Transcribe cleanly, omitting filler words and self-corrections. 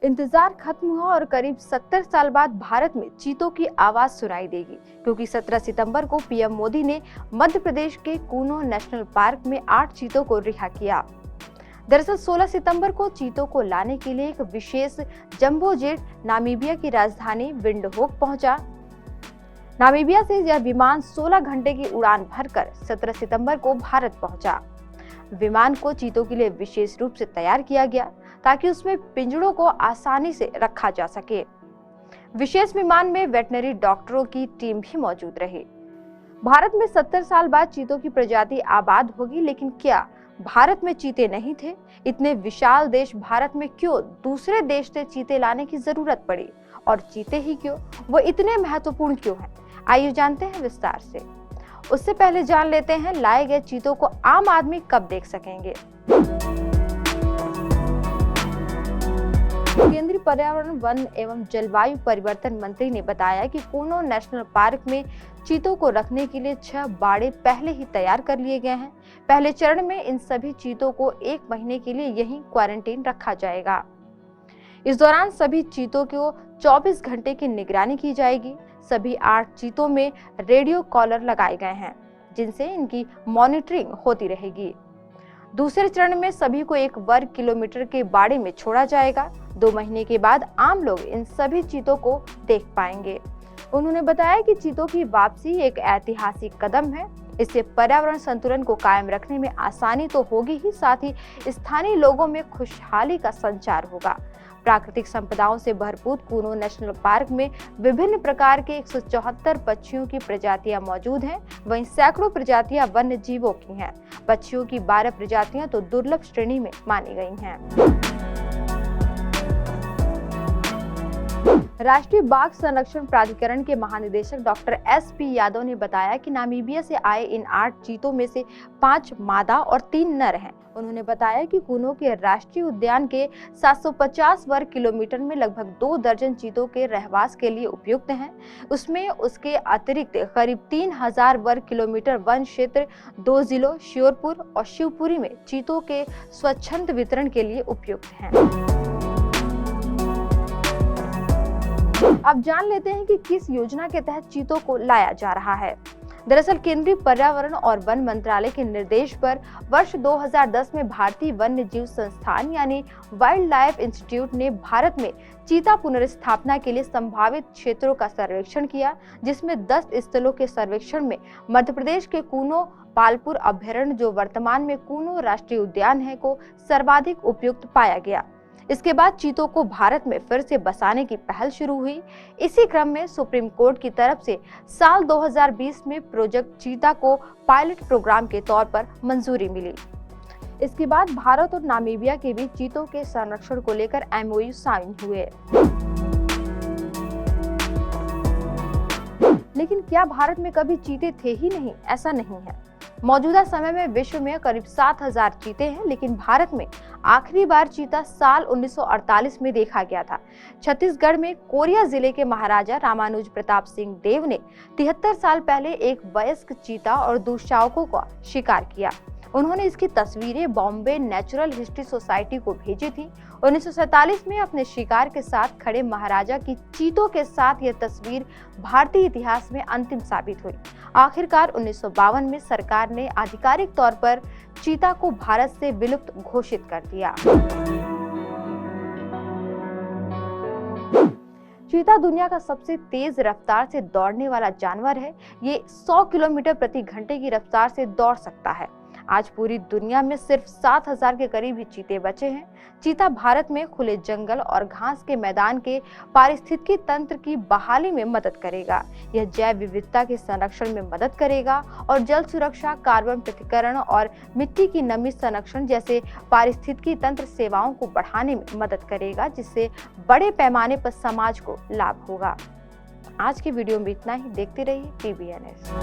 इंतजार खत्म हुआ और करीब 70 साल बाद भारत में चीतों की आवाज सुनाई देगी, क्योंकि 17 सितंबर को पीएम मोदी ने मध्य प्रदेश के कूनो नेशनल पार्क में 8 चीतों को रिहा किया। दरअसल 16 सितंबर को चीतों को लाने के लिए एक विशेष जंबो जेट नामीबिया की राजधानी विंडहोक पहुंचा। नामीबिया से यह विमान 16 घंटे की उड़ान भरकर 17 सितंबर को भारत पहुंचा। विमान को चीतों के लिए विशेष रूप से तैयार किया गया ताकि उसमें पिंजड़ों को आसानी से रखा जा सके। विशेष विमान में वेटनरी डॉक्टरों की टीम भी मौजूद रही। भारत में 70 साल बाद चीतों की प्रजाति आबाद होगी, लेकिन क्या भारत में चीते नहीं थे? इतने विशाल देश भारत में क्यों दूसरे देश से चीते लाने की जरूरत पड़ी? और चीते ही क्यों, वो इतने महत्वपूर्ण क्यों हैं? आइए जानते हैं विस्तार से। उससे पहले जान लेते हैं लाए गए चीतों को आम आदमी कब देख सकेंगे। केंद्रीय पर्यावरण, वन एवं जलवायु परिवर्तन मंत्री ने बताया कि कूनो नेशनल पार्क में चीतों को रखने के लिए 6 बाड़े पहले ही तैयार कर लिए गए हैं। पहले चरण में इन सभी चीतों को 1 महीने के लिए यहीं क्वारंटीन रखा जाएगा। इस दौरान सभी चीतों को 24 घंटे की निगरानी की जाएगी। सभी 8 चीतों में रेडियो कॉलर लगाए गए हैं, जिनसे इनकी मॉनिटरिंग होती रहेगी। दूसरे चरण में सभी को 1 वर्ग किलोमीटर के बाड़े में छोड़ा जाएगा। 2 महीने के बाद आम लोग इन सभी चीतों को देख पाएंगे। उन्होंने बताया कि चीतों की वापसी एक ऐतिहासिक कदम है। इससे पर्यावरण संतुलन को कायम रखने में आसानी तो होगी ही, साथ ही स्थानीय लोगों में खुशहाली का संचार होगा। प्राकृतिक संपदाओं से भरपूर कूनो नेशनल पार्क में विभिन्न प्रकार के 174 पक्षियों की प्रजातियां मौजूद हैं। वहीं सैकड़ों प्रजातियां वन्य जीवों की हैं। पक्षियों की 12 प्रजातियां तो दुर्लभ श्रेणी में मानी गई हैं। राष्ट्रीय बाघ संरक्षण प्राधिकरण के महानिदेशक डॉक्टर एस.पी. यादव ने बताया कि नामीबिया से आए इन 8 चीतों में से 5 मादा और 3 नर हैं। उन्होंने बताया कि कूनो के राष्ट्रीय उद्यान के 750 वर्ग किलोमीटर में लगभग 2 दर्जन चीतों के रहवास के लिए उपयुक्त हैं। उसमें उसके अतिरिक्त करीब 3000 वर्ग किलोमीटर वन क्षेत्र 2 जिलों श्योपुर और शिवपुरी में चीतों के स्वच्छंद वितरण के लिए उपयुक्त हैं। अब जान लेते हैं कि किस योजना के तहत चीतों को लाया जा रहा है। दरअसल केंद्रीय पर्यावरण और वन मंत्रालय के निर्देश पर वर्ष 2010 में भारतीय वन्य जीव संस्थान यानी वाइल्ड लाइफ इंस्टीट्यूट ने भारत में चीता पुनर्स्थापना के लिए संभावित क्षेत्रों का सर्वेक्षण किया, जिसमें 10 स्थलों के सर्वेक्षण में मध्य प्रदेश के कूनो पालपुर अभ्यारण्य, जो वर्तमान में कूनो राष्ट्रीय उद्यान है, को सर्वाधिक उपयुक्त पाया गया। इसके बाद चीतों को भारत में फिर से बसाने की पहल शुरू हुई। इसी क्रम में सुप्रीम कोर्ट की तरफ से साल 2020 में प्रोजेक्ट चीता को पायलट प्रोग्राम के तौर पर मंजूरी मिली। इसके बाद भारत और नामीबिया के बीच चीतों के संरक्षण को लेकर MOU साइन हुए। लेकिन क्या भारत में कभी चीते थे ही नहीं? ऐसा नहीं है। मौजूदा समय में विश्व में करीब 7000 चीते हैं, लेकिन भारत में आखिरी बार चीता साल 1948 में देखा गया था। छत्तीसगढ़ में कोरिया जिले के महाराजा रामानुज प्रताप सिंह देव ने 73 साल पहले एक वयस्क चीता और दुशावकों का शिकार किया। उन्होंने इसकी तस्वीरें बॉम्बे नेचुरल हिस्ट्री सोसाइटी को भेजी थी। 1947 में अपने शिकार के साथ खड़े महाराजा की चीतों के साथ यह तस्वीर भारतीय इतिहास में अंतिम साबित हुई। आखिरकार 1952 में सरकार ने आधिकारिक तौर पर चीता को भारत से विलुप्त घोषित कर दिया। चीता दुनिया का सबसे तेज रफ्तार से दौड़ने वाला जानवर है। ये 100 किलोमीटर प्रति घंटे की रफ्तार से दौड़ सकता है। आज पूरी दुनिया में सिर्फ 7000 के करीब ही चीते बचे हैं। चीता भारत में खुले जंगल और घास के मैदान के पारिस्थितिकी तंत्र की बहाली में मदद करेगा। यह जैव विविधता के संरक्षण में मदद करेगा और जल सुरक्षा, कार्बन पृथक्करण और मिट्टी की नमी संरक्षण जैसे पारिस्थितिकी तंत्र सेवाओं को बढ़ाने में मदद करेगा, जिससे बड़े पैमाने पर समाज को लाभ होगा। आज की वीडियो में इतना ही। देखते रहिए TVNS।